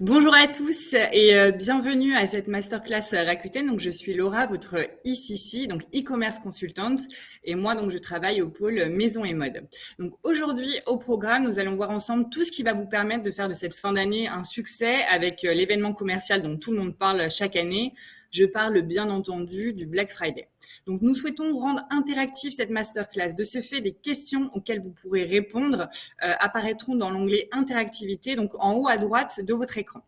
Bonjour à tous et bienvenue à cette masterclass Rakuten. Donc, je suis Laura, votre ECC, donc e-commerce consultant, et moi, donc, je travaille au pôle maison et mode. Donc, aujourd'hui, au programme, nous allons voir ensemble tout ce qui va vous permettre de faire de cette fin d'année un succès avec l'événement commercial dont tout le monde parle chaque année. Je parle bien entendu du Black Friday. Donc, nous souhaitons rendre interactive cette masterclass. De ce fait, des questions auxquelles vous pourrez répondre apparaîtront dans l'onglet interactivité, donc en haut à droite de votre écran.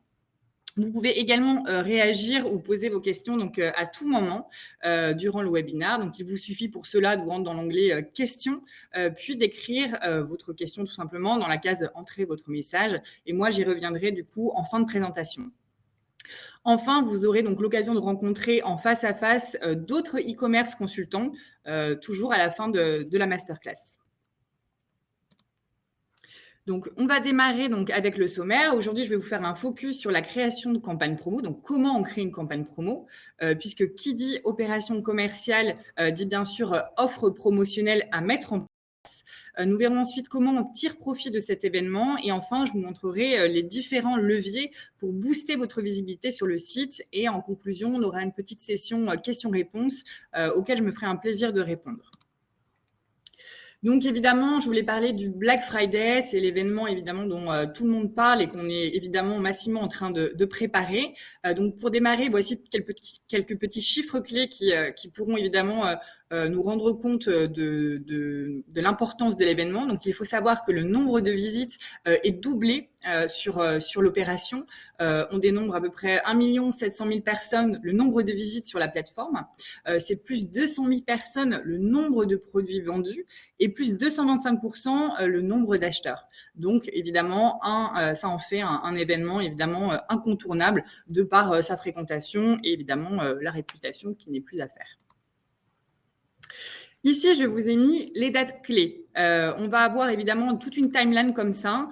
Vous pouvez également réagir ou poser vos questions donc à tout moment durant le webinaire. Donc, il vous suffit pour cela de vous rendre dans l'onglet questions, puis d'écrire votre question tout simplement dans la case entrer votre message. Et moi, j'y reviendrai du coup en fin de présentation. Enfin, vous aurez donc l'occasion de rencontrer en face à face d'autres e-commerce consultants, toujours à la fin de la masterclass. Donc, on va démarrer donc avec le sommaire. Aujourd'hui, je vais vous faire un focus sur la création de campagne promo. Donc, comment on crée une campagne promo, puisque qui dit opération commerciale dit bien sûr offre promotionnelle à mettre en place. Nous verrons ensuite comment on tire profit de cet événement. Et enfin, je vous montrerai les différents leviers pour booster votre visibilité sur le site. Et en conclusion, on aura une petite session questions-réponses auxquelles je me ferai un plaisir de répondre. Donc évidemment, je voulais parler du Black Friday, c'est l'événement évidemment dont tout le monde parle et qu'on est évidemment massivement en train de préparer. Donc pour démarrer, voici quelques petits chiffres clés qui pourront évidemment nous rendre compte de l'importance de l'événement. Donc il faut savoir que le nombre de visites est doublé sur l'opération. On dénombre à peu près 1 700 000 personnes le nombre de visites sur la plateforme. C'est plus 200 000 personnes le nombre de produits vendus et plus 225% le nombre d'acheteurs. Donc évidemment, ça en fait un événement évidemment incontournable de par sa fréquentation et évidemment la réputation qui n'est plus à faire. Ici, je vous ai mis les dates clés. On va avoir évidemment toute une timeline comme ça,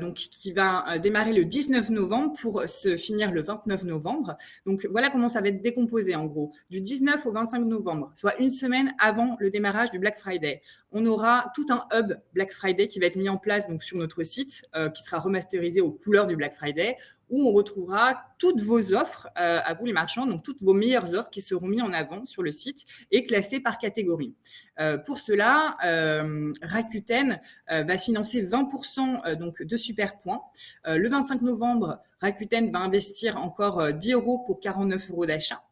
donc qui va démarrer le 19 novembre pour se finir le 29 novembre. Donc voilà comment ça va être décomposé en gros. Du 19 au 25 novembre, soit une semaine avant le démarrage du Black Friday, on aura tout un hub Black Friday qui va être mis en place donc sur notre site, qui sera remasterisé aux couleurs du Black Friday, où on retrouvera toutes vos offres à vous les marchands, donc toutes vos meilleures offres qui seront mises en avant sur le site et classées par catégorie. Pour cela, Rakuten va financer 20% donc de super points. Le 25 novembre, Rakuten va investir encore 10 euros pour 49 euros d'achat.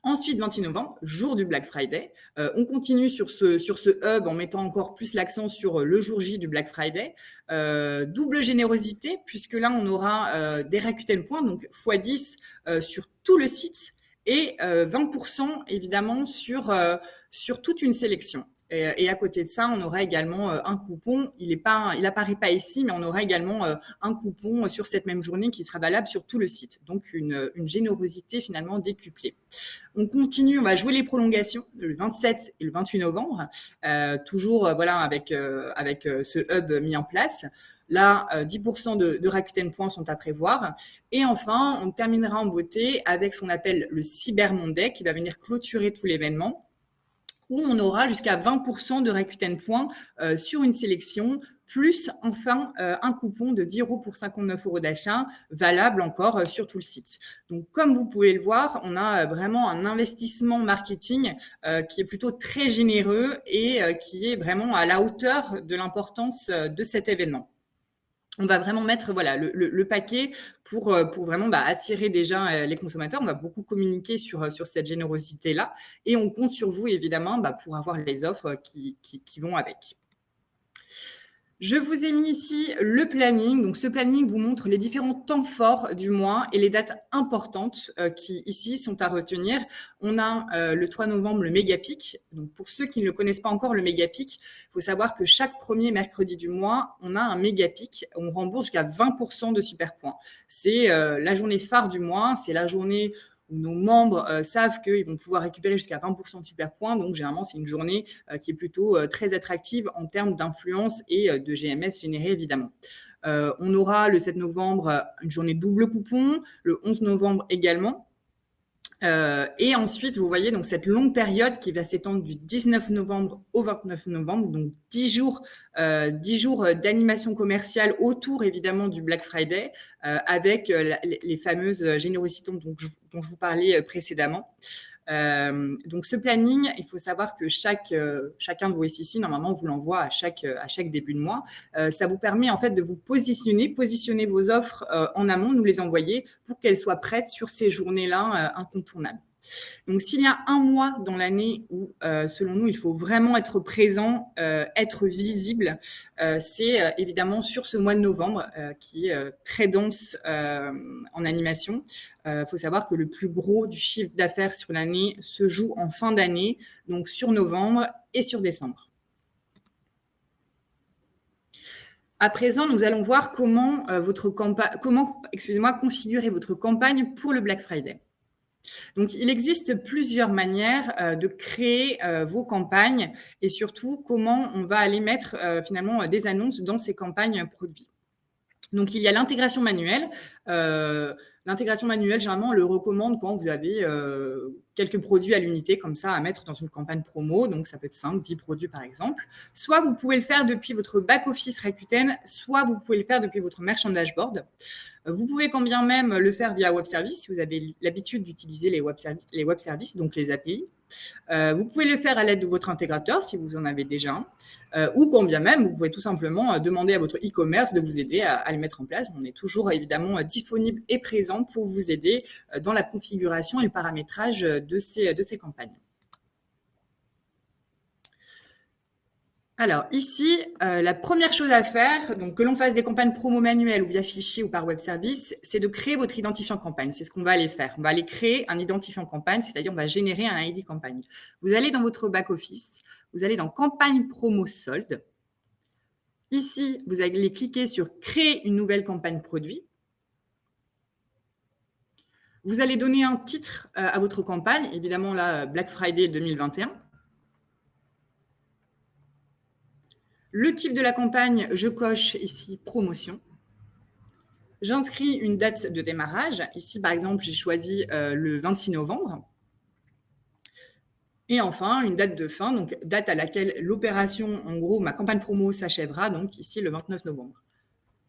Ensuite, 26 novembre, jour du Black Friday, on continue sur ce hub en mettant encore plus l'accent sur le jour J du Black Friday. Double générosité, puisque là, on aura des Rakuten points, donc x10 sur tout le site et 20% évidemment sur toute une sélection. Et à côté de ça, on aura également un coupon. Il apparaît pas ici, mais on aura également un coupon sur cette même journée qui sera valable sur tout le site. Donc une générosité finalement décuplée. On continue, on va jouer les prolongations le 27 et le 28 novembre, toujours voilà avec ce hub mis en place. Là, 10% de Rakuten points sont à prévoir. Et enfin, on terminera en beauté avec ce qu'on appelle le Cyber Monday qui va venir clôturer tout l'événement, où on aura jusqu'à 20% de Rakuten points sur une sélection, plus enfin un coupon de 10 euros pour 59 euros d'achat, valable encore sur tout le site. Donc comme vous pouvez le voir, on a vraiment un investissement marketing qui est plutôt très généreux et qui est vraiment à la hauteur de l'importance de cet événement. On va vraiment mettre voilà le paquet pour vraiment attirer déjà les consommateurs. On va beaucoup communiquer sur cette générosité-là et on compte sur vous évidemment pour avoir les offres qui vont avec. Je vous ai mis ici le planning. Donc, ce planning vous montre les différents temps forts du mois et les dates importantes qui, ici, sont à retenir. On a le 3 novembre, le méga pic. Donc, pour ceux qui ne le connaissent pas encore, le méga pic, il faut savoir que chaque premier mercredi du mois, on a un méga pic. On rembourse jusqu'à 20% de super points. C'est la journée phare du mois. C'est la journée où nos membres savent qu'ils vont pouvoir récupérer jusqu'à 20% de super points. Donc, généralement, c'est une journée qui est plutôt très attractive en termes d'influence et de GMS généré, évidemment. On aura le 7 novembre une journée double coupon, le 11 novembre également. Et ensuite, vous voyez donc cette longue période qui va s'étendre du 19 novembre au 29 novembre, donc 10 jours d'animation commerciale autour évidemment du Black Friday, avec les fameuses générosités dont je vous parlais précédemment. Donc ce planning, il faut savoir que chacun de vos SEC, normalement, on vous l'envoie à chaque début de mois. Ça vous permet en fait de vous positionner vos offres en amont, nous les envoyer pour qu'elles soient prêtes sur ces journées-là incontournables. Donc, s'il y a un mois dans l'année où, selon nous, il faut vraiment être présent, être visible, c'est évidemment sur ce mois de novembre qui est très dense en animation. Il faut savoir que le plus gros du chiffre d'affaires sur l'année se joue en fin d'année, donc sur novembre et sur décembre. À présent, nous allons voir comment configurer votre campagne pour le Black Friday. Donc, il existe plusieurs manières de créer vos campagnes et surtout comment on va aller mettre finalement des annonces dans ces campagnes produits. Donc, il y a l'intégration manuelle. L'intégration manuelle, généralement, on le recommande quand vous avez quelques produits à l'unité comme ça à mettre dans une campagne promo. Donc, ça peut être 5, 10 produits par exemple. Soit vous pouvez le faire depuis votre back-office Rakuten, soit vous pouvez le faire depuis votre merchant dashboard. Vous pouvez quand bien même le faire via web service si vous avez l'habitude d'utiliser les web services, donc les API. Vous pouvez le faire à l'aide de votre intégrateur si vous en avez déjà un, ou quand bien même, vous pouvez tout simplement demander à votre e-commerce de vous aider à le mettre en place. On est toujours évidemment disponible et présent pour vous aider dans la configuration et le paramétrage de ces campagnes. Alors ici, la première chose à faire, donc que l'on fasse des campagnes promo manuelles ou via fichier ou par web service, c'est de créer votre identifiant campagne. C'est ce qu'on va aller faire. On va aller créer un identifiant campagne, c'est-à-dire on va générer un ID campagne. Vous allez dans votre back-office, vous allez dans campagne promo solde. Ici, vous allez cliquer sur créer une nouvelle campagne produit. Vous allez donner un titre à votre campagne, évidemment là, Black Friday 2021. Le type de la campagne, je coche ici promotion. J'inscris une date de démarrage. Ici, par exemple, j'ai choisi le 26 novembre. Et enfin, une date de fin, donc date à laquelle l'opération, en gros, ma campagne promo s'achèvera, donc ici le 29 novembre.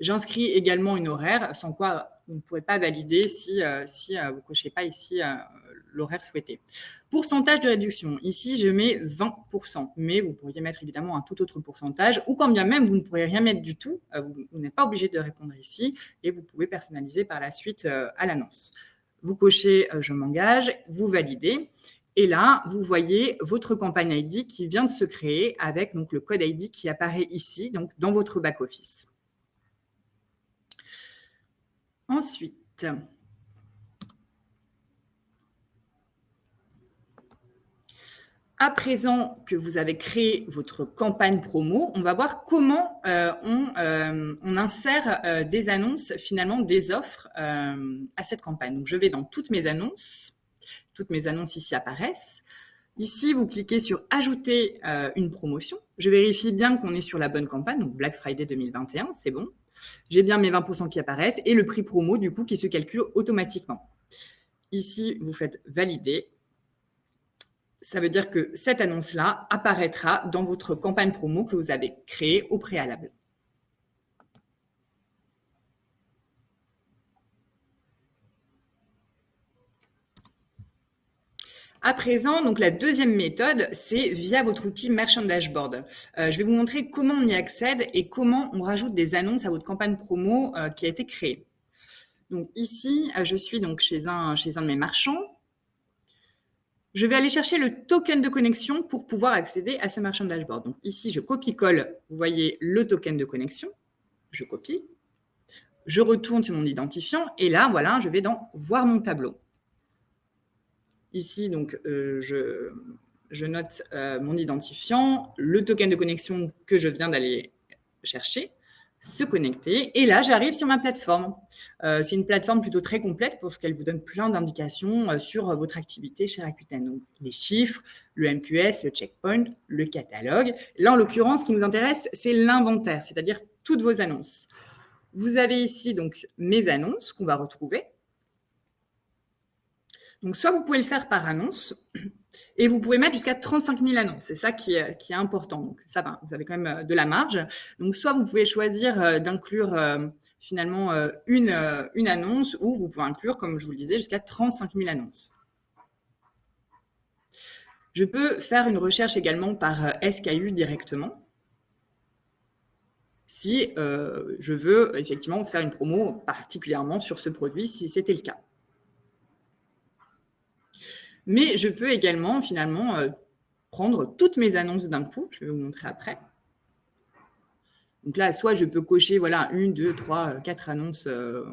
J'inscris également une horaire, sans quoi vous ne pourrez pas valider si vous ne cochez pas ici l'horaire souhaité. Pourcentage de réduction. Ici, je mets 20%, mais vous pourriez mettre évidemment un tout autre pourcentage, ou quand bien même, vous ne pourrez rien mettre du tout. Vous n'êtes pas obligé de répondre ici, et vous pouvez personnaliser par la suite à l'annonce. Vous cochez « Je m'engage », vous validez. Et là, vous voyez votre campagne ID qui vient de se créer avec donc, le code ID qui apparaît ici, donc dans votre back-office. Ensuite, à présent que vous avez créé votre campagne promo, on va voir comment on insère des annonces, finalement des offres à cette campagne. Donc, je vais dans toutes mes annonces ici apparaissent. Ici, vous cliquez sur « Ajouter une promotion ». Je vérifie bien qu'on est sur la bonne campagne, donc Black Friday 2021, c'est bon. J'ai bien mes 20% qui apparaissent et le prix promo, du coup, qui se calcule automatiquement. Ici, vous faites « Valider ». Ça veut dire que cette annonce-là apparaîtra dans votre campagne promo que vous avez créée au préalable. À présent, donc la deuxième méthode, c'est via votre outil Merchant Dashboard. Je vais vous montrer comment on y accède et comment on rajoute des annonces à votre campagne promo qui a été créée. Donc ici, je suis donc chez un de mes marchands. Je vais aller chercher le token de connexion pour pouvoir accéder à ce Merchant Dashboard. Donc ici, je copie-colle, vous voyez le token de connexion. Je copie. Je retourne sur mon identifiant et là, voilà, je vais dans « Voir mon tableau ». Ici, donc, je note mon identifiant, le token de connexion que je viens d'aller chercher, se connecter. Et là, j'arrive sur ma plateforme. C'est une plateforme plutôt très complète parce qu'elle vous donne plein d'indications sur votre activité chez Rakuten. Donc, les chiffres, le MQS, le checkpoint, le catalogue. Là, en l'occurrence, ce qui nous intéresse, c'est l'inventaire, c'est-à-dire toutes vos annonces. Vous avez ici donc mes annonces qu'on va retrouver. Donc, soit vous pouvez le faire par annonce, et vous pouvez mettre jusqu'à 35 000 annonces. C'est ça qui est important. Donc, ça va, vous avez quand même de la marge. Donc, soit vous pouvez choisir d'inclure finalement une annonce, ou vous pouvez inclure, comme je vous le disais, jusqu'à 35 000 annonces. Je peux faire une recherche également par SKU directement, si je veux effectivement faire une promo particulièrement sur ce produit, si c'était le cas. Mais je peux également finalement prendre toutes mes annonces d'un coup. Je vais vous montrer après. Donc là, soit je peux cocher voilà, 1, 2, 3, 4 annonces de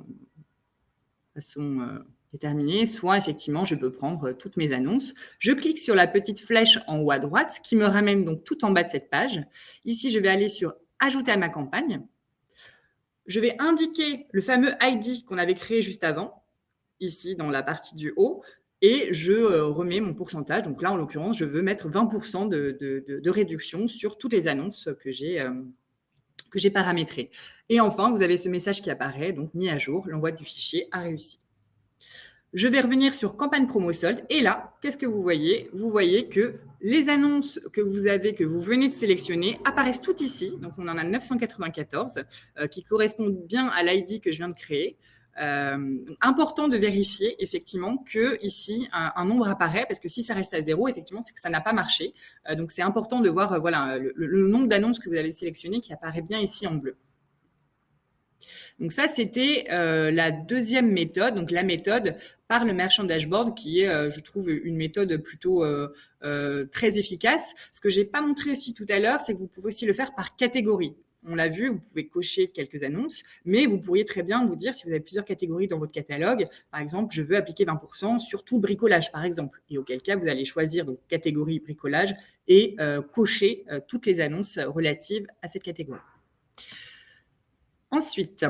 façon déterminée, soit effectivement, je peux prendre toutes mes annonces. Je clique sur la petite flèche en haut à droite qui me ramène donc tout en bas de cette page. Ici, je vais aller sur « Ajouter à ma campagne ». Je vais indiquer le fameux ID qu'on avait créé juste avant, ici dans la partie du haut, et je remets mon pourcentage. Donc là, en l'occurrence, je veux mettre 20% de réduction sur toutes les annonces que j'ai paramétrées. Et enfin, vous avez ce message qui apparaît, donc mis à jour, l'envoi du fichier a réussi. Je vais revenir sur campagne promo solde, et là, qu'est-ce que vous voyez? Vous voyez que les annonces que vous venez de sélectionner, apparaissent toutes ici. Donc, on en a 994 qui correspondent bien à l'ID que je viens de créer. Important de vérifier effectivement que ici un nombre apparaît, parce que si ça reste à 0, effectivement, c'est que ça n'a pas marché. Donc, c'est important de voir voilà, le nombre d'annonces que vous avez sélectionnées qui apparaît bien ici en bleu. Donc ça, c'était la deuxième méthode, donc la méthode par le Merchant Dashboard, qui est, je trouve, une méthode plutôt très efficace. Ce que je n'ai pas montré aussi tout à l'heure, c'est que vous pouvez aussi le faire par catégorie. On l'a vu, vous pouvez cocher quelques annonces, mais vous pourriez très bien vous dire, si vous avez plusieurs catégories dans votre catalogue, par exemple, je veux appliquer 20% sur tout bricolage, par exemple. Et auquel cas, vous allez choisir donc catégorie bricolage et cocher toutes les annonces relatives à cette catégorie. Ensuite,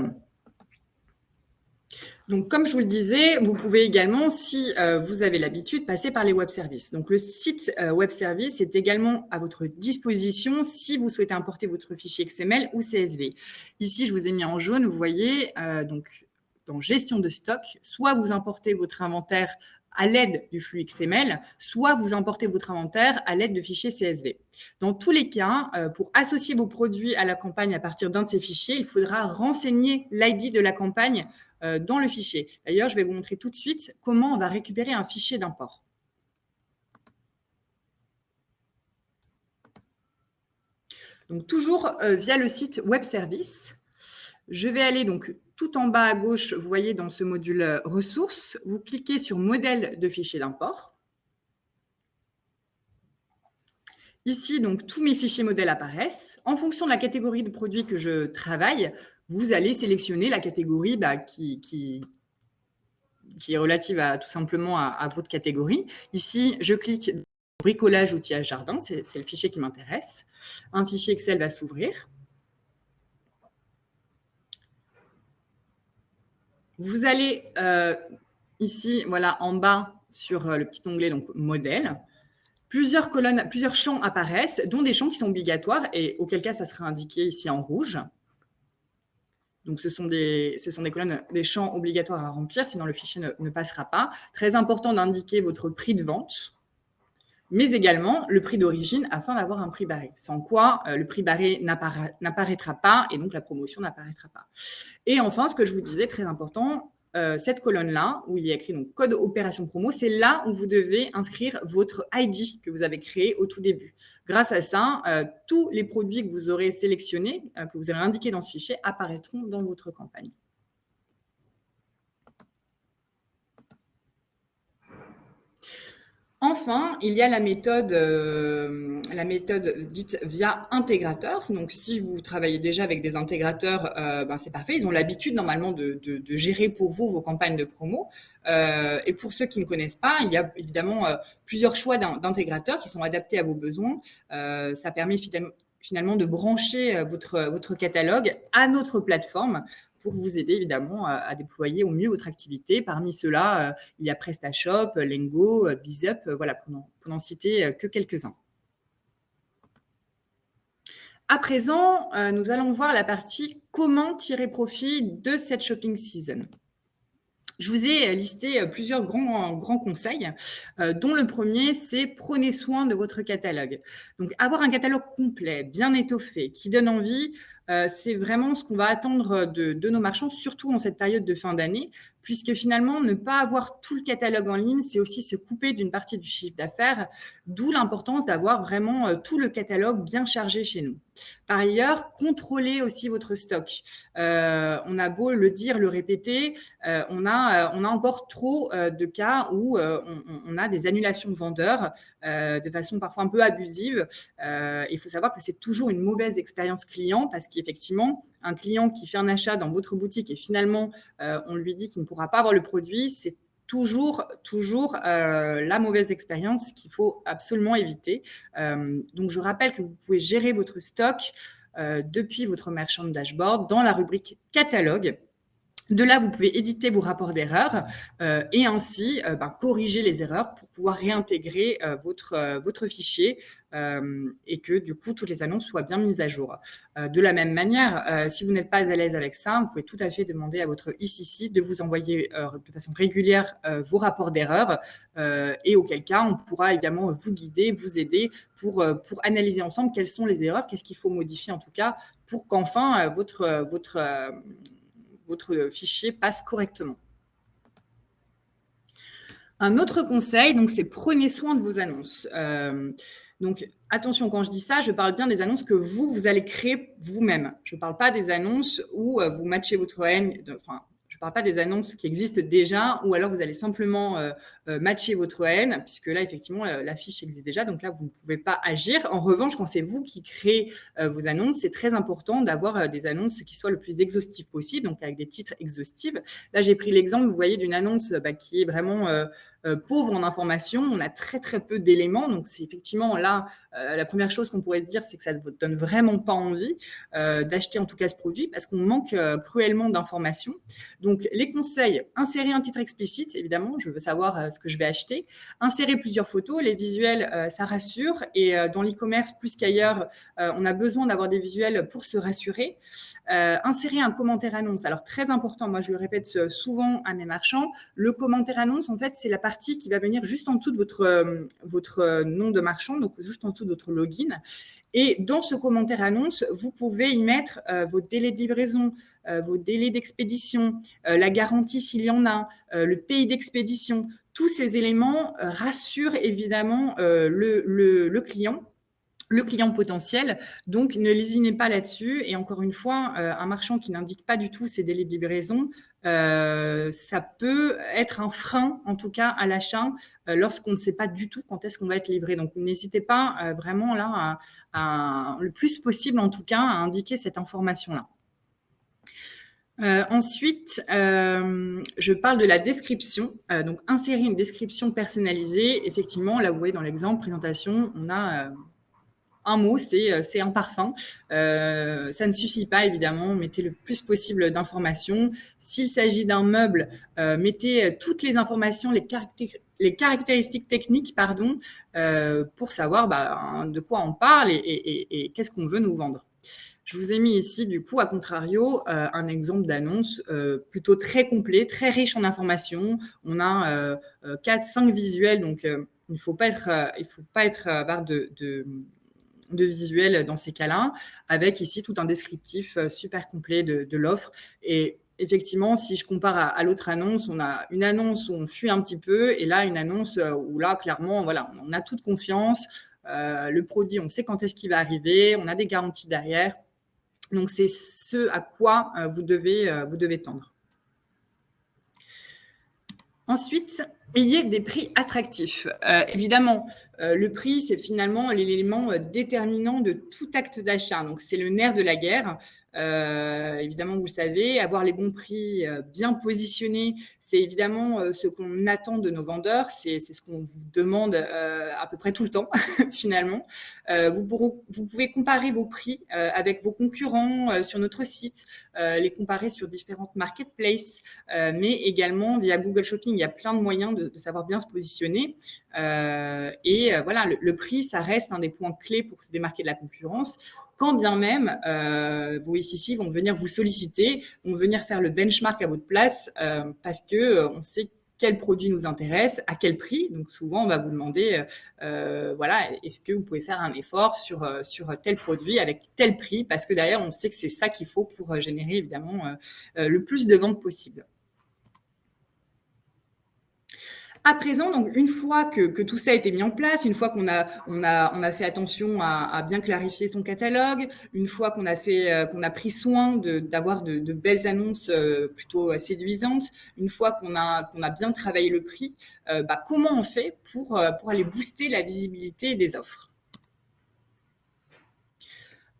donc comme je vous le disais, vous pouvez également, si vous avez l'habitude, passer par les web services. Donc le site web service est également à votre disposition si vous souhaitez importer votre fichier XML ou CSV. Ici, je vous ai mis en jaune, vous voyez, donc dans gestion de stock, soit vous importez votre inventaire à l'aide du flux XML, soit vous importez votre inventaire à l'aide de fichiers CSV. Dans tous les cas, pour associer vos produits à la campagne à partir d'un de ces fichiers, il faudra renseigner l'ID de la campagne dans le fichier. D'ailleurs, je vais vous montrer tout de suite comment on va récupérer un fichier d'import. Donc, toujours via le site web service. Je vais aller donc tout en bas à gauche, vous voyez dans ce module ressources, vous cliquez sur modèle de fichier d'import. Ici, donc, tous mes fichiers modèles apparaissent. En fonction de la catégorie de produits que je travaille, vous allez sélectionner la catégorie qui est relative tout simplement à votre catégorie. Ici, je clique bricolage, outillage, jardin, c'est le fichier qui m'intéresse. Un fichier Excel va s'ouvrir. Vous allez ici, voilà, en bas, sur le petit onglet donc modèle. Plusieurs colonnes, plusieurs champs apparaissent, dont des champs qui sont obligatoires et auquel cas ça sera indiqué ici en rouge. Donc, ce sont des colonnes, des champs obligatoires à remplir, sinon le fichier ne passera pas. Très important d'indiquer votre prix de vente, mais également le prix d'origine afin d'avoir un prix barré. Sans quoi, le prix barré n'apparaîtra pas et donc la promotion n'apparaîtra pas. Et enfin, ce que je vous disais, très important, cette colonne-là, où il y a écrit donc, code opération promo, c'est là où vous devez inscrire votre ID que vous avez créé au tout début. Grâce à ça, tous les produits que vous aurez sélectionnés, que vous aurez indiqués dans ce fichier, apparaîtront dans votre campagne. Enfin, il y a la méthode dite via intégrateur. Donc, si vous travaillez déjà avec des intégrateurs, c'est parfait. Ils ont l'habitude normalement de gérer pour vous vos campagnes de promo. Et pour ceux qui ne connaissent pas, il y a évidemment plusieurs choix d'intégrateurs qui sont adaptés à vos besoins. Ça permet finalement de brancher votre catalogue à notre plateforme pour vous aider évidemment à déployer au mieux votre activité. Parmi ceux-là, il y a PrestaShop, Lengo, Bizup, voilà, pour n'en citer que quelques-uns. À présent, nous allons voir la partie comment tirer profit de cette shopping season. Je vous ai listé plusieurs grands conseils, dont le premier, c'est prenez soin de votre catalogue. Donc, avoir un catalogue complet, bien étoffé, qui donne envie, c'est vraiment ce qu'on va attendre de nos marchands, surtout en cette période de fin d'année, puisque finalement, ne pas avoir tout le catalogue en ligne, c'est aussi se couper d'une partie du chiffre d'affaires, d'où l'importance d'avoir vraiment tout le catalogue bien chargé chez nous. Par ailleurs, contrôlez aussi votre stock. On a beau le dire, le répéter, on a encore trop de cas où on a des annulations de vendeurs de façon parfois un peu abusive. Il faut savoir que c'est toujours une mauvaise expérience client parce qu'effectivement, un client qui fait un achat dans votre boutique et finalement, on lui dit qu'il ne pourra pas avoir le produit, c'est toujours la mauvaise expérience qu'il faut absolument éviter. Donc, je rappelle que vous pouvez gérer votre stock depuis votre merchant dashboard dans la rubrique catalogue. De là, vous pouvez éditer vos rapports d'erreurs et ainsi corriger les erreurs pour pouvoir réintégrer votre fichier et que du coup, toutes les annonces soient bien mises à jour. De la même manière, si vous n'êtes pas à l'aise avec ça, vous pouvez tout à fait demander à votre ECC de vous envoyer de façon régulière vos rapports d'erreurs et auquel cas, on pourra également vous guider, vous aider pour analyser ensemble quelles sont les erreurs, qu'est-ce qu'il faut modifier en tout cas pour qu'enfin votre fichier passe correctement. Un autre conseil, donc, c'est prenez soin de vos annonces. Donc, attention, quand je dis ça, je parle bien des annonces que vous allez créer vous-même. Je ne parle pas des annonces où vous matchez votre haine, enfin, je ne parle pas des annonces qui existent déjà, ou alors vous allez simplement matcher votre haine, puisque là, effectivement, la fiche existe déjà, donc là, vous ne pouvez pas agir. En revanche, quand c'est vous qui créez vos annonces, c'est très important d'avoir des annonces qui soient le plus exhaustives possible, donc avec des titres exhaustifs. Là, j'ai pris l'exemple, vous voyez, d'une annonce qui est vraiment pauvre en informations. On a très, très peu d'éléments. Donc, c'est effectivement là, la première chose qu'on pourrait se dire, c'est que ça ne vous donne vraiment pas envie d'acheter en tout cas ce produit parce qu'on manque cruellement d'informations. Donc, les conseils, insérer un titre explicite, évidemment, je veux savoir ce que je vais acheter. Insérer plusieurs photos, les visuels, ça rassure. Et dans l'e-commerce, plus qu'ailleurs, on a besoin d'avoir des visuels pour se rassurer. Insérer un commentaire annonce. Alors, très important, moi, je le répète souvent à mes marchands, le commentaire annonce, en fait, c'est la partie qui va venir juste en dessous de votre nom de marchand, donc juste en dessous de votre login. Et dans ce commentaire annonce, vous pouvez y mettre vos délais de livraison, vos délais d'expédition, la garantie s'il y en a, le pays d'expédition. Tous ces éléments rassurent évidemment le client potentiel. Donc, ne lésinez pas là-dessus. Et encore une fois, un marchand qui n'indique pas du tout ses délais de livraison, ça peut être un frein, en tout cas, à l'achat lorsqu'on ne sait pas du tout quand est-ce qu'on va être livré. Donc, n'hésitez pas vraiment là, le plus possible, en tout cas, à indiquer cette information-là. Ensuite, je parle de la description. Donc, insérer une description personnalisée. Effectivement, là, vous voyez dans l'exemple présentation, on a un mot, c'est un parfum. Ça ne suffit pas, évidemment. Mettez le plus possible d'informations. S'il s'agit d'un meuble, mettez toutes les informations, les caractéristiques techniques, pour savoir de quoi on parle et qu'est-ce qu'on veut nous vendre. Je vous ai mis ici, du coup, à contrario, un exemple d'annonce plutôt très complet, très riche en informations. On a 4-5 visuels, donc il ne faut pas être avare de visuels dans ces cas-là, avec ici tout un descriptif super complet de l'offre. Et effectivement, si je compare à l'autre annonce, on a une annonce où on fuit un petit peu, et là, une annonce où là, clairement, voilà, on a toute confiance. Le produit, on sait quand est-ce qu'il va arriver, on a des garanties derrière. Donc, c'est ce à quoi vous devez tendre. Ensuite, ayez des prix attractifs. Évidemment, le prix, c'est finalement l'élément déterminant de tout acte d'achat. Donc, c'est le nerf de la guerre. Évidemment, vous le savez, avoir les bons prix bien positionnés, c'est évidemment ce qu'on attend de nos vendeurs. C'est ce qu'on vous demande à peu près tout le temps, finalement. Vous pouvez comparer vos prix avec vos concurrents sur notre site, les comparer sur différentes marketplaces, mais également via Google Shopping. Il y a plein de moyens de savoir bien se positionner. Voilà, le prix, ça reste un des points clés pour se démarquer de la concurrence. quand bien même vos SEC vont venir vous solliciter, vont venir faire le benchmark à votre place parce que on sait quel produit nous intéresse, à quel prix. Donc souvent, on va vous demander, voilà, est-ce que vous pouvez faire un effort sur tel produit avec tel prix, parce que derrière, on sait que c'est ça qu'il faut pour générer évidemment le plus de ventes possible. À présent, donc une fois que tout ça a été mis en place, une fois qu'on a fait attention à bien clarifier son catalogue, une fois qu'on a pris soin d'avoir de belles annonces plutôt séduisantes, une fois qu'on a bien travaillé le prix, comment on fait pour aller booster la visibilité des offres?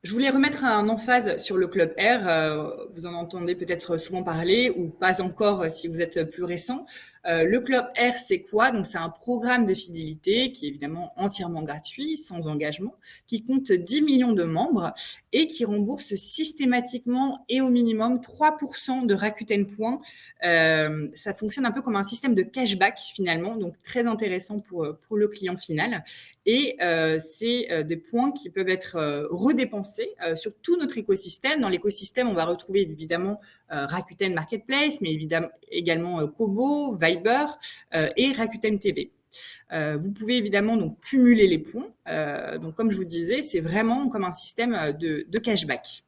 Je voulais remettre un emphase sur le Club R. Vous en entendez peut-être souvent parler ou pas encore si vous êtes plus récent. Le Club R, c'est quoi? Donc, c'est un programme de fidélité qui est évidemment entièrement gratuit, sans engagement, qui compte 10 millions de membres et qui rembourse systématiquement et au minimum 3% de Rakuten Points. Ça fonctionne un peu comme un système de cashback finalement, donc très intéressant pour le client final. Et c'est des points qui peuvent être redépensés sur tout notre écosystème. Dans l'écosystème, on va retrouver évidemment Rakuten Marketplace, mais également Kobo, Viber et Rakuten TV. Vous pouvez évidemment donc cumuler les points. Donc comme je vous disais, c'est vraiment comme un système de cashback.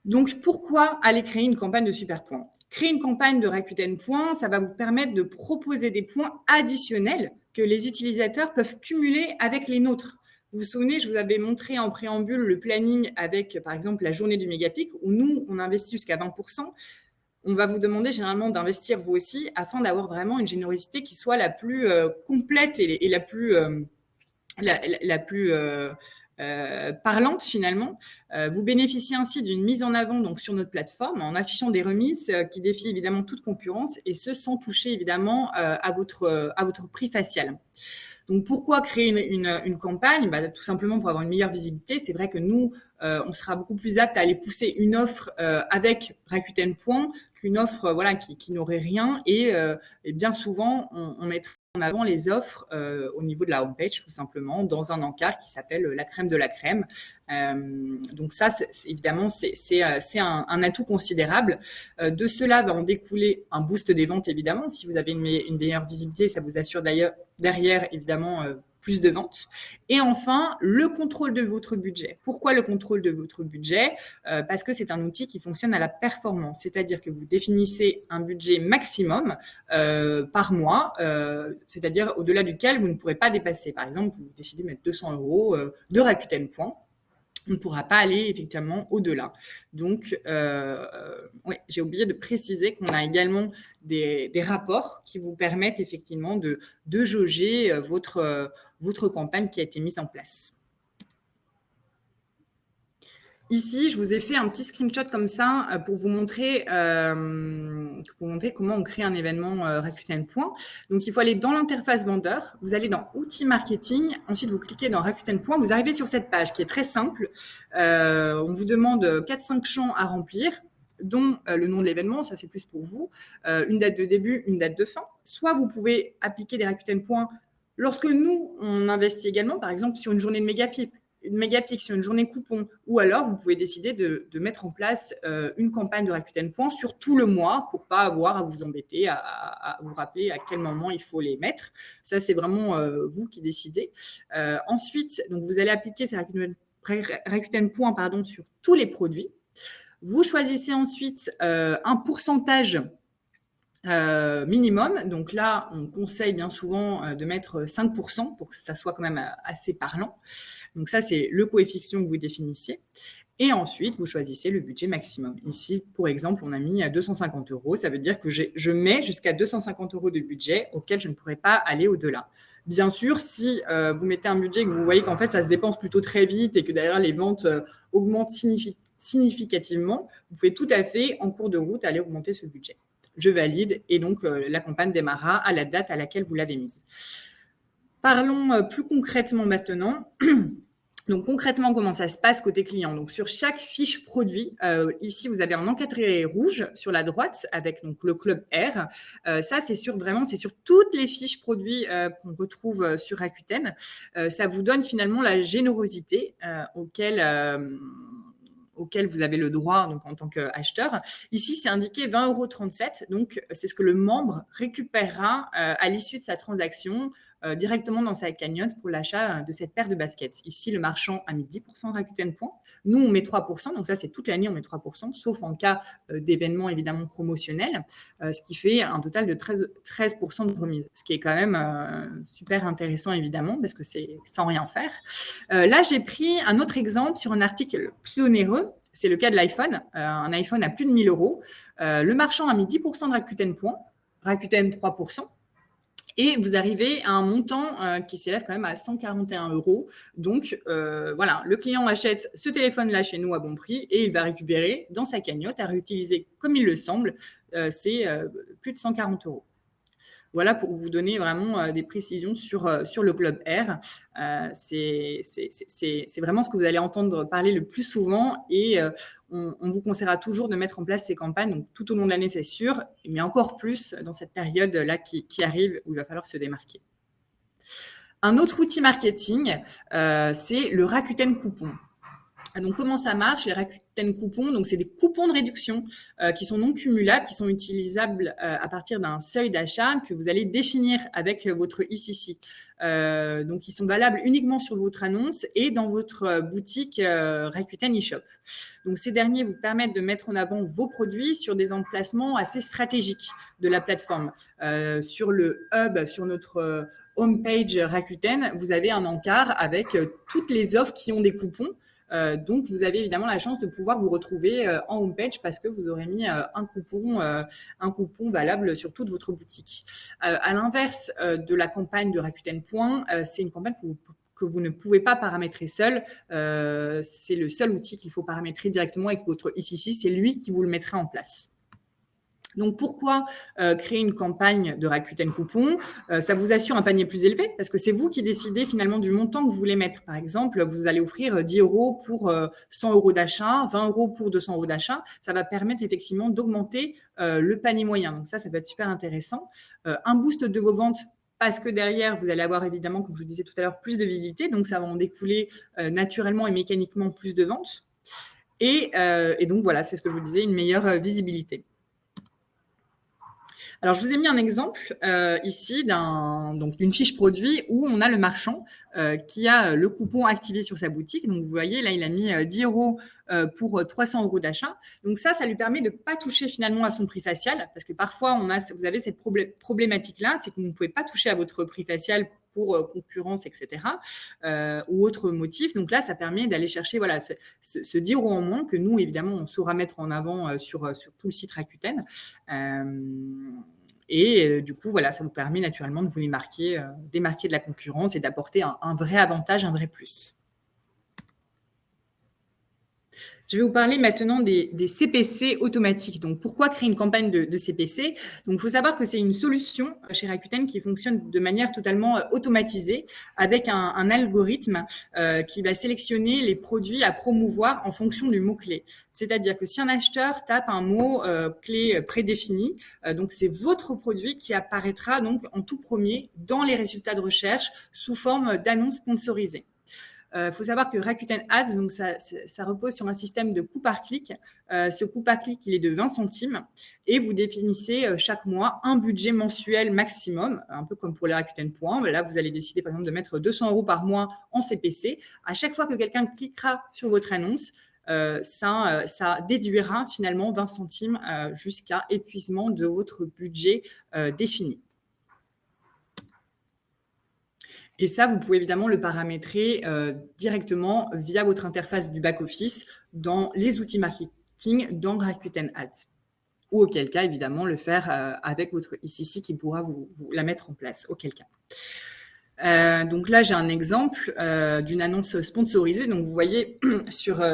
Donc, pourquoi aller créer une campagne de super points? Créer une campagne de Rakuten Points, ça va vous permettre de proposer des points additionnels que les utilisateurs peuvent cumuler avec les nôtres. Vous vous souvenez, je vous avais montré en préambule le planning avec, par exemple, la journée du mégapic, où nous, on investit jusqu'à 20%. On va vous demander généralement d'investir vous aussi afin d'avoir vraiment une générosité qui soit la plus complète et la plus parlante finalement. Vous bénéficiez ainsi d'une mise en avant donc sur notre plateforme en affichant des remises qui défient évidemment toute concurrence et ce sans toucher évidemment à votre prix facial. Donc pourquoi créer une campagne? Tout simplement pour avoir une meilleure visibilité. C'est vrai que nous, on sera beaucoup plus apte à aller pousser une offre avec Rakuten Points qu'une offre voilà qui n'aurait rien et bien souvent on mettrait en avant les offres au niveau de la homepage tout simplement dans un encart qui s'appelle la crème de la crème. Donc ça, évidemment, c'est un atout considérable. De cela va en découler un boost des ventes évidemment. Si vous avez une meilleure visibilité, ça vous assure d'ailleurs derrière évidemment plus de ventes. Et enfin, le contrôle de votre budget. Pourquoi le contrôle de votre budget? Parce que c'est un outil qui fonctionne à la performance, c'est-à-dire que vous définissez un budget maximum par mois, c'est-à-dire au-delà duquel vous ne pourrez pas dépasser. Par exemple, vous décidez de mettre 200 € de Rakuten Points. On ne pourra pas aller effectivement au-delà. Donc, oui, j'ai oublié de préciser qu'on a également des rapports qui vous permettent effectivement de jauger votre campagne qui a été mise en place. Ici, je vous ai fait un petit screenshot comme ça pour vous montrer comment on crée un événement Rakuten Points. Donc, il faut aller dans l'interface vendeur. Vous allez dans Outils marketing. Ensuite, vous cliquez dans Rakuten Points. Vous arrivez sur cette page qui est très simple. On vous demande 4-5 champs à remplir, dont le nom de l'événement, ça c'est plus pour vous, une date de début, une date de fin. Soit vous pouvez appliquer des Rakuten Points lorsque nous, on investit également, par exemple sur une journée de mégapic sur une journée coupon, ou alors vous pouvez décider de mettre en place une campagne de Rakuten Points sur tout le mois pour pas avoir à vous embêter, à vous rappeler à quel moment il faut les mettre. Ça, c'est vraiment vous qui décidez. Ensuite, donc vous allez appliquer ces Rakuten Points sur tous les produits. Vous choisissez ensuite un pourcentage minimum. Donc là, on conseille bien souvent de mettre 5% pour que ça soit quand même assez parlant. Donc ça, c'est le coefficient que vous définissiez. Et ensuite, vous choisissez le budget maximum. Ici, pour exemple, on a mis à 250 €. Ça veut dire que je mets jusqu'à 250 € de budget auquel je ne pourrais pas aller au-delà. Bien sûr, si vous mettez un budget et que vous voyez qu'en fait, ça se dépense plutôt très vite et que derrière, les ventes augmentent significativement, vous pouvez tout à fait, en cours de route, aller augmenter ce budget. Je valide et donc la campagne démarrera à la date à laquelle vous l'avez mise. Parlons plus concrètement maintenant Donc concrètement, comment ça se passe côté client? Donc sur chaque fiche produit, ici vous avez un encadré rouge sur la droite avec donc le club R. Ça c'est sur toutes les fiches produits qu'on retrouve sur Rakuten. Ça vous donne finalement la générosité auquel vous avez le droit donc, en tant qu'acheteur. Ici, c'est indiqué 20,37 €. Donc, c'est ce que le membre récupérera à l'issue de sa transaction directement dans sa cagnotte pour l'achat de cette paire de baskets. Ici, le marchand a mis 10% de Rakuten Point. Nous, on met 3%. Donc, ça, c'est toute l'année, on met 3%, sauf en cas d'événements évidemment promotionnels, ce qui fait un total de 13% de remise, ce qui est quand même super intéressant évidemment parce que c'est sans rien faire. Là, j'ai pris un autre exemple sur un article plus onéreux. C'est le cas de l'iPhone. Un iPhone à plus de 1 000 €. Le marchand a mis 10% de Rakuten Point, Rakuten 3%. Et vous arrivez à un montant qui s'élève quand même à 141 €. Donc, voilà, le client achète ce téléphone-là chez nous à bon prix et il va récupérer dans sa cagnotte à réutiliser comme il le semble. C'est plus de 140 €. Voilà pour vous donner vraiment des précisions sur le Club R. C'est vraiment ce que vous allez entendre parler le plus souvent et on vous conseillera toujours de mettre en place ces campagnes donc, tout au long de l'année, c'est sûr, mais encore plus dans cette période-là qui arrive où il va falloir se démarquer. Un autre outil marketing, c'est le Rakuten Coupon. Donc, comment ça marche? Les Rakuten Coupons, donc c'est des coupons de réduction qui sont non cumulables, qui sont utilisables à partir d'un seuil d'achat que vous allez définir avec votre ICC. Donc, ils sont valables uniquement sur votre annonce et dans votre boutique Rakuten eShop. Donc, ces derniers vous permettent de mettre en avant vos produits sur des emplacements assez stratégiques de la plateforme. Sur le hub, sur notre homepage Rakuten, vous avez un encart avec toutes les offres qui ont des coupons. Donc, vous avez évidemment la chance de pouvoir vous retrouver en homepage parce que vous aurez mis un coupon valable sur toute votre boutique. À l'inverse de la campagne de Rakuten Point, c'est une campagne que vous ne pouvez pas paramétrer seul. C'est le seul outil qu'il faut paramétrer directement avec votre ICC. C'est lui qui vous le mettra en place. Donc, pourquoi créer une campagne de Rakuten Coupon? Ça vous assure un panier plus élevé parce que c'est vous qui décidez finalement du montant que vous voulez mettre. Par exemple, vous allez offrir 10 € pour 100 € d'achat, 20 € pour 200 € d'achat. Ça va permettre effectivement d'augmenter le panier moyen. Donc ça peut être super intéressant. Un boost de vos ventes parce que derrière, vous allez avoir évidemment, comme je vous disais tout à l'heure, plus de visibilité. Donc, ça va en découler naturellement et mécaniquement plus de ventes. Et donc, voilà, c'est ce que je vous disais, une meilleure visibilité. Alors, je vous ai mis un exemple ici d'une fiche produit où on a le marchand qui a le coupon activé sur sa boutique. Donc, vous voyez, là, il a mis 10 € pour 300 € d'achat. Donc, ça lui permet de ne pas toucher finalement à son prix facial parce que parfois, vous avez cette problématique-là, c'est que vous ne pouvez pas toucher à votre prix facial pour concurrence, etc. Ou autre motif. Donc là, ça permet d'aller chercher voilà, ce 10 € en moins que nous, évidemment, on saura mettre en avant sur tout le site Rakuten. Du coup, voilà, ça vous permet naturellement de vous démarquer de la concurrence et d'apporter un vrai avantage, un vrai plus. Je vais vous parler maintenant des CPC automatiques. Donc, pourquoi créer une campagne de CPC? Donc, il faut savoir que c'est une solution chez Rakuten qui fonctionne de manière totalement automatisée avec un algorithme qui va sélectionner les produits à promouvoir en fonction du mot-clé. C'est-à-dire que si un acheteur tape un mot-clé prédéfini, donc c'est votre produit qui apparaîtra donc en tout premier dans les résultats de recherche sous forme d'annonce sponsorisée. Faut savoir que Rakuten Ads, donc ça repose sur un système de coût par clic. Ce coût par clic, il est de 20 centimes et vous définissez chaque mois un budget mensuel maximum, un peu comme pour les Rakuten Points. Là, vous allez décider par exemple de mettre 200 € par mois en CPC. À chaque fois que quelqu'un cliquera sur votre annonce, ça déduira finalement 20 centimes jusqu'à épuisement de votre budget défini. Et ça, vous pouvez évidemment le paramétrer directement via votre interface du back-office dans les outils marketing dans Rakuten Ads. Ou auquel cas, évidemment, le faire avec votre ICC qui pourra vous la mettre en place, auquel cas. Donc là, j'ai un exemple d'une annonce sponsorisée. Donc, vous voyez sur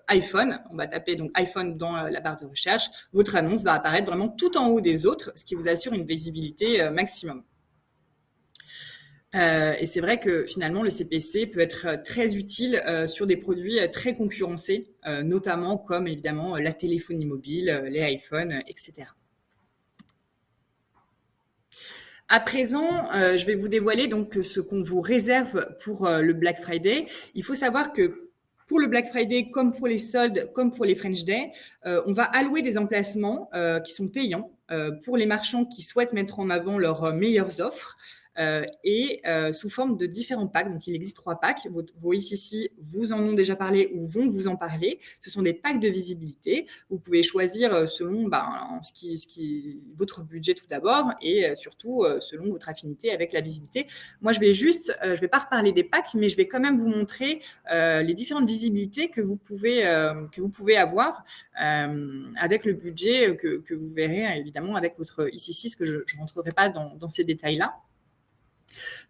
iPhone, on va taper donc iPhone dans la barre de recherche. Votre annonce va apparaître vraiment tout en haut des autres, ce qui vous assure une visibilité maximum. Et c'est vrai que finalement, le CPC peut être très utile sur des produits très concurrencés, notamment comme évidemment la téléphonie mobile, les iPhones, etc. À présent, je vais vous dévoiler donc ce qu'on vous réserve pour le Black Friday. Il faut savoir que pour le Black Friday, comme pour les soldes, comme pour les French Day, on va allouer des emplacements qui sont payants pour les marchands qui souhaitent mettre en avant leurs meilleures offres. Et sous forme de différents packs. Donc, il existe 3 packs. Vos ici vous en ont déjà parlé ou vont vous en parler. Ce sont des packs de visibilité. Vous pouvez choisir selon votre budget tout d'abord et surtout selon votre affinité avec la visibilité. Moi, je vais pas reparler des packs, mais je vais quand même vous montrer les différentes visibilités que vous pouvez avoir avec le budget que vous verrez évidemment avec votre ici, ce que je ne rentrerai pas dans ces détails-là.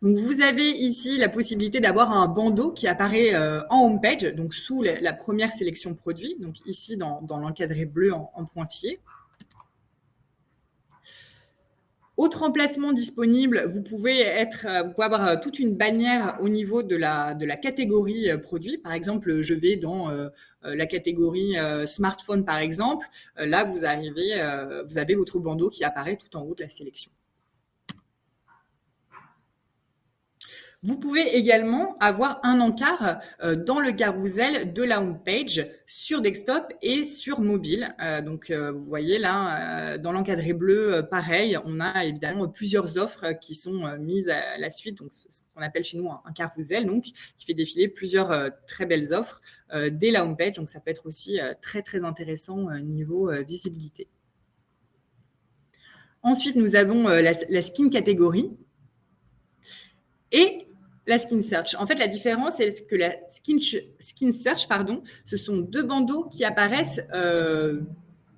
Donc, vous avez ici la possibilité d'avoir un bandeau qui apparaît en home page, donc sous la première sélection produit, donc ici dans l'encadré bleu en pointillé. Autre emplacement disponible, vous pouvez avoir toute une bannière au niveau de la catégorie produit. Par exemple, je vais dans la catégorie smartphone, par exemple. Là, vous avez votre bandeau qui apparaît tout en haut de la sélection. Vous pouvez également avoir un encart dans le carrousel de la homepage sur desktop et sur mobile. Donc, vous voyez là, dans l'encadré bleu, pareil, on a évidemment plusieurs offres qui sont mises à la suite. Donc, c'est ce qu'on appelle chez nous un carrousel, donc qui fait défiler plusieurs très belles offres dès la homepage. Donc, ça peut être aussi très, très intéressant niveau visibilité. Ensuite, nous avons la skin catégorie. Et la Skin Search. En fait, la différence, c'est que la Skin Search, ce sont 2 bandeaux qui apparaissent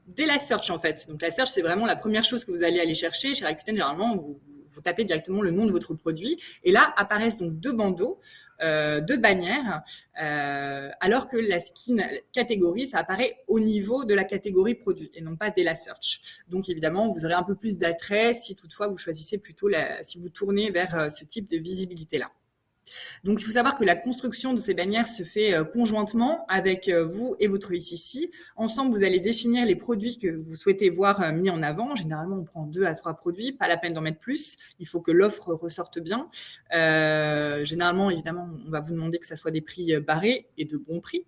dès la search, en fait. Donc, la search, c'est vraiment la première chose que vous allez aller chercher. Chez Rakuten, généralement, vous tapez directement le nom de votre produit. Et là, apparaissent donc 2 bandeaux, 2 bannières, alors que la Skin catégorie, ça apparaît au niveau de la catégorie produit et non pas dès la search. Donc, évidemment, vous aurez un peu plus d'attrait si toutefois vous choisissez plutôt si vous tournez vers ce type de visibilité-là. Donc, il faut savoir que la construction de ces bannières se fait conjointement avec vous et votre ici. Ensemble, vous allez définir les produits que vous souhaitez voir mis en avant. Généralement, on prend 2 à 3 produits, pas la peine d'en mettre plus. Il faut que l'offre ressorte bien. Généralement, évidemment, on va vous demander que ça soit des prix barrés et de bons prix.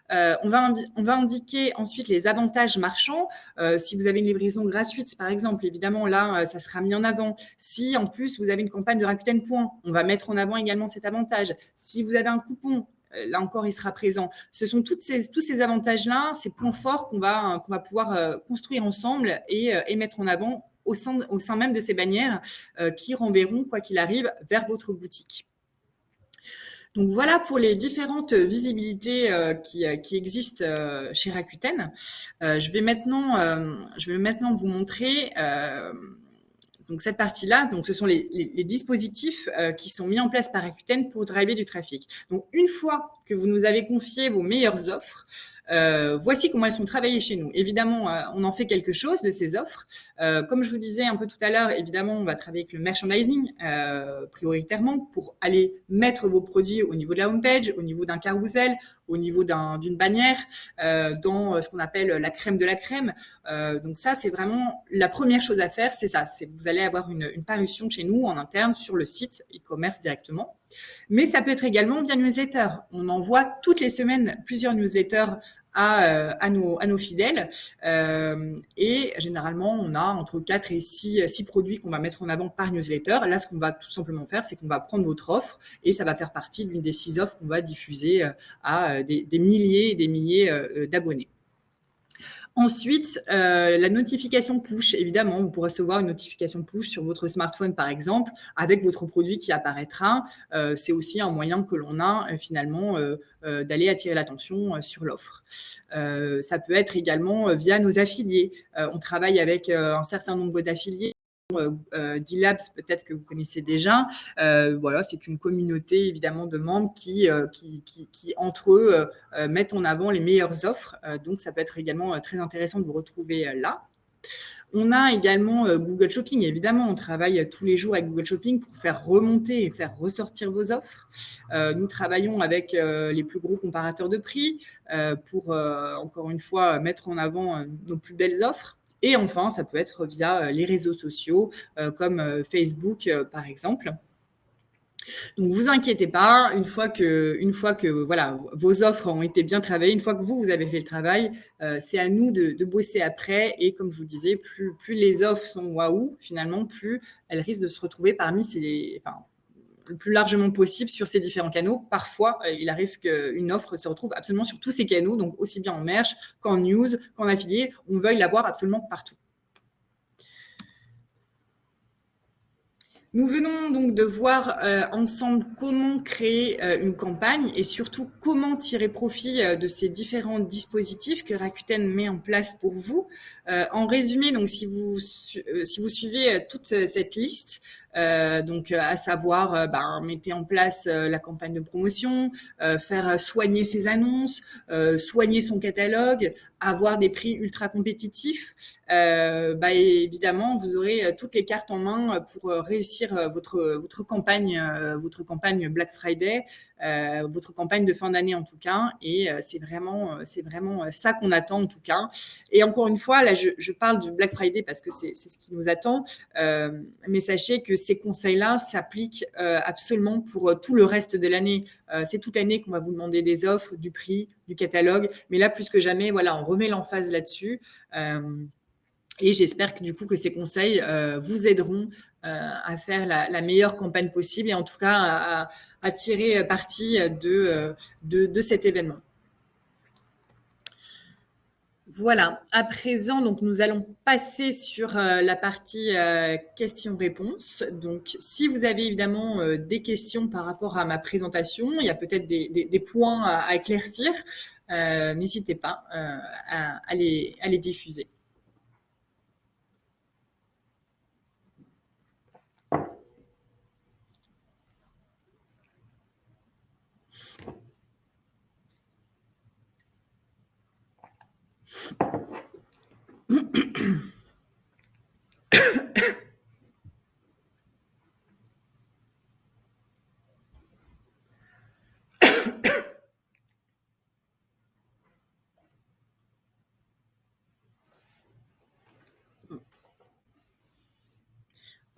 On va indiquer ensuite les avantages marchands. Si vous avez une livraison gratuite, par exemple, évidemment, là, ça sera mis en avant. Si, en plus, vous avez une campagne de Rakuten Point, on va mettre en avant également cet avantage. Si vous avez un coupon, là encore, il sera présent. Ce sont tous ces avantages-là, ces points forts qu'on va pouvoir construire ensemble et mettre en avant au sein même de ces bannières qui renverront, quoi qu'il arrive, vers votre boutique. Donc, voilà pour les différentes visibilités qui existent chez Rakuten. Je vais maintenant vous montrer donc cette partie-là. Donc, ce sont les dispositifs qui sont mis en place par Rakuten pour driver du trafic. Donc, une fois que vous nous avez confié vos meilleures offres, voici comment elles sont travaillées chez nous. Évidemment, on en fait quelque chose de ces offres. Comme je vous disais un peu tout à l'heure, évidemment, on va travailler avec le merchandising prioritairement pour aller mettre vos produits au niveau de la homepage, au niveau d'un carousel, au niveau d'une bannière, dans ce qu'on appelle la crème de la crème. Donc ça, c'est vraiment la première chose à faire, c'est ça. Vous allez avoir une parution chez nous en interne sur le site e-commerce directement. Mais ça peut être également via newsletter. On envoie toutes les semaines plusieurs newsletters à nos fidèles et généralement on a entre 4 et 6 produits qu'on va mettre en avant par newsletter. Là, ce qu'on va tout simplement faire, c'est qu'on va prendre votre offre et ça va faire partie d'une des 6 offres qu'on va diffuser à des milliers et des milliers d'abonnés. Ensuite, la notification push, évidemment, vous pourrez recevoir une notification push sur votre smartphone, par exemple, avec votre produit qui apparaîtra. C'est aussi un moyen que l'on a finalement d'aller attirer l'attention sur l'offre. Ça peut être également via nos affiliés. On travaille avec un certain nombre d'affiliés. D-Labs, peut-être que vous connaissez déjà. Voilà, c'est une communauté évidemment de membres qui entre eux mettent en avant les meilleures offres. Donc, ça peut être également très intéressant de vous retrouver là. On a également Google Shopping. Évidemment, on travaille tous les jours avec Google Shopping pour faire remonter et faire ressortir vos offres. Nous travaillons avec les plus gros comparateurs de prix pour, encore une fois, mettre en avant nos plus belles offres. Et enfin, ça peut être via les réseaux sociaux comme Facebook, par exemple. Donc, vous inquiétez pas, une fois que voilà, vos offres ont été bien travaillées, une fois que vous avez fait le travail, c'est à nous de bosser après. Et comme je vous disais, plus les offres sont waouh, finalement, plus elles risquent de se retrouver parmi le plus largement possible sur ces différents canaux. Parfois, il arrive qu'une offre se retrouve absolument sur tous ces canaux, donc aussi bien en merch qu'en news, qu'en affilié, on veuille l'avoir absolument partout. Nous venons donc de voir ensemble comment créer une campagne et surtout comment tirer profit de ces différents dispositifs que Rakuten met en place pour vous. En résumé, donc si vous suivez toute cette liste, donc à savoir mettez en place la campagne de promotion, faire soigner ses annonces, soigner son catalogue, avoir des prix ultra compétitifs, évidemment vous aurez toutes les cartes en main pour réussir votre campagne Black Friday, votre campagne de fin d'année en tout cas, et c'est vraiment ça qu'on attend en tout cas. Et encore une fois, là je parle du Black Friday parce que c'est ce qui nous attend, mais sachez que ces conseils-là s'appliquent absolument pour tout le reste de l'année. C'est toute l'année qu'on va vous demander des offres, du prix, du catalogue, mais là plus que jamais, voilà, on remet l'emphase là-dessus. Et j'espère que du coup que ces conseils vous aideront à faire la meilleure campagne possible et en tout cas à tirer parti de cet événement. Voilà, à présent, donc nous allons passer sur la partie questions-réponses. Donc, si vous avez évidemment des questions par rapport à ma présentation, il y a peut-être des points à éclaircir, n'hésitez pas à les diffuser.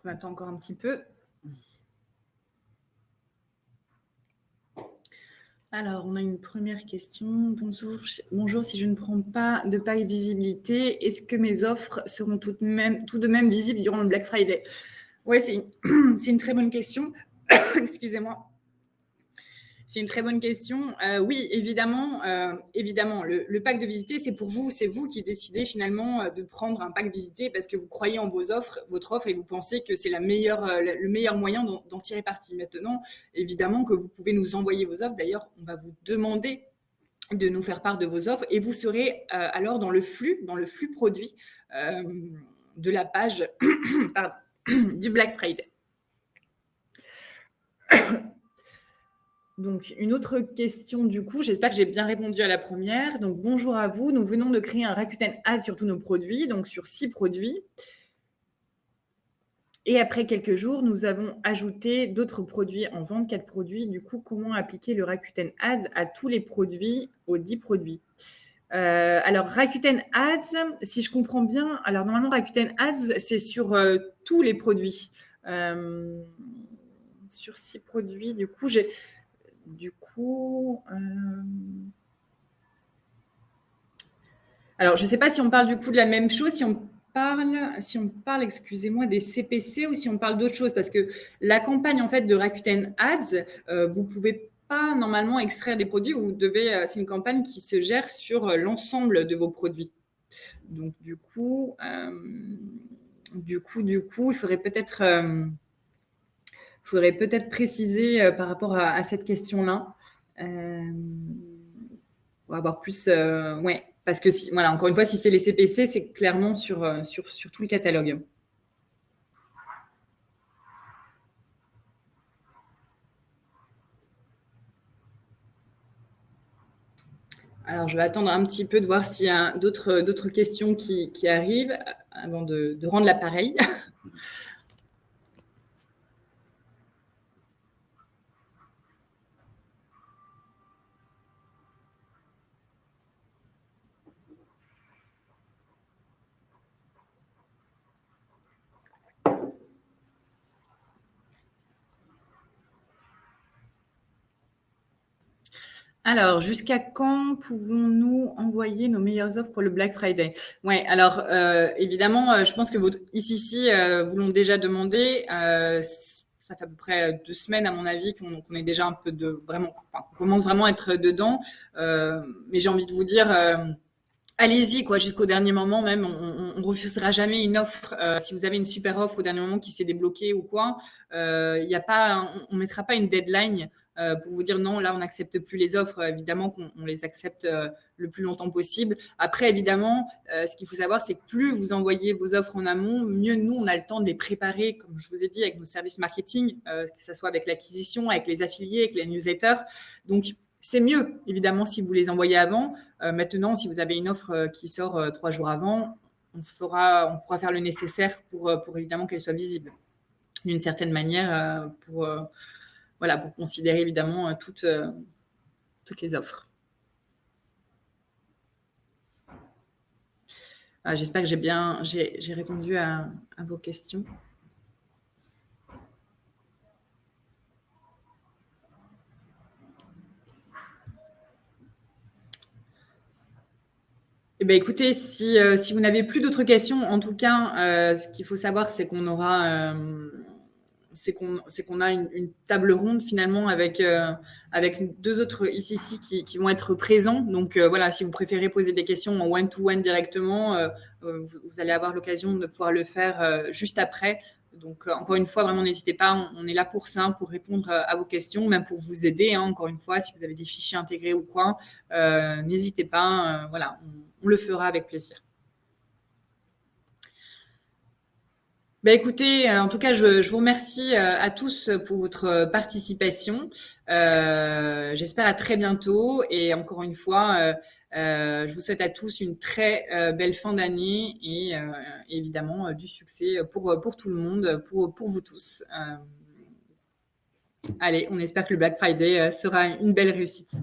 On attend encore un petit peu. Alors, on a une première question. Bonjour, si je ne prends pas de pack visibilité, est-ce que mes offres seront tout de même visibles durant le Black Friday? Oui, c'est une très bonne question. Excusez-moi. C'est une très bonne question. Oui, évidemment, le pack de visité, c'est pour vous, c'est vous qui décidez finalement de prendre un pack visité parce que vous croyez en votre offre et vous pensez que c'est le meilleur moyen d'en tirer parti. Maintenant, évidemment que vous pouvez nous envoyer vos offres. D'ailleurs, on va vous demander de nous faire part de vos offres et vous serez alors dans le flux produit de la page du Black Friday. Donc, une autre question du coup, j'espère que j'ai bien répondu à la première. Donc, bonjour à vous, nous venons de créer un Rakuten Ads sur tous nos produits, donc sur 6 produits. Et après quelques jours, nous avons ajouté d'autres produits en vente, 4 produits. Du coup, comment appliquer le Rakuten Ads à tous les produits, aux 10 produits? Alors, Rakuten Ads, si je comprends bien, alors normalement, Rakuten Ads, c'est sur tous les produits. Sur 6 produits, du coup, alors, je ne sais pas si on parle du coup de la même chose, si on parle, excusez-moi, des CPC ou si on parle d'autre chose, parce que la campagne en fait de Rakuten Ads, vous ne pouvez pas normalement extraire des produits, c'est une campagne qui se gère sur l'ensemble de vos produits. Donc du coup, il faudrait peut-être préciser par rapport à cette question-là. Pour avoir plus, ouais, parce que voilà, encore une fois, si c'est les CPC, c'est clairement sur tout le catalogue. Alors, je vais attendre un petit peu de voir s'il y a d'autres questions qui arrivent. avant de rendre l'appareil. Alors, jusqu'à quand pouvons-nous envoyer nos meilleures offres pour le Black Friday? Ouais, alors évidemment, je pense que votre ICC vous l'ont déjà demandé. Ça fait à peu près 2 semaines, à mon avis, qu'on est déjà un peu qu'on commence vraiment à être dedans. Mais j'ai envie de vous dire, allez-y, quoi, jusqu'au dernier moment même. On refusera jamais une offre. Si vous avez une super offre au dernier moment qui s'est débloquée ou quoi, il y a pas, on mettra pas une deadline pour vous dire non, là on n'accepte plus les offres. Évidemment qu'on les accepte le plus longtemps possible. Après, évidemment, ce qu'il faut savoir, c'est que plus vous envoyez vos offres en amont, mieux nous on a le temps de les préparer, comme je vous ai dit, avec nos services marketing, que ce soit avec l'acquisition, avec les affiliés, avec les newsletters. Donc c'est mieux, évidemment, si vous les envoyez avant. Maintenant, si vous avez une offre qui sort 3 jours avant, on pourra faire le nécessaire pour évidemment qu'elle soit visible d'une certaine manière, pour considérer évidemment toutes les offres. J'espère que j'ai répondu à vos questions. Eh ben, écoutez, si vous n'avez plus d'autres questions, en tout cas, ce qu'il faut savoir, c'est qu'on aura, c'est qu'on a une table ronde finalement avec 2 autres ICC qui vont être présents. Donc voilà, si vous préférez poser des questions en one-to-one directement, vous allez avoir l'occasion de pouvoir le faire juste après. Donc encore une fois, vraiment n'hésitez pas, on est là pour ça, pour répondre à vos questions, même pour vous aider. Hein, encore une fois, si vous avez des fichiers intégrés ou quoi, n'hésitez pas. Voilà, on le fera avec plaisir. Écoutez, en tout cas, je vous remercie à tous pour votre participation. J'espère à très bientôt et encore une fois, je vous souhaite à tous une très belle fin d'année et évidemment du succès pour tout le monde, pour vous tous. Allez, on espère que le Black Friday sera une belle réussite.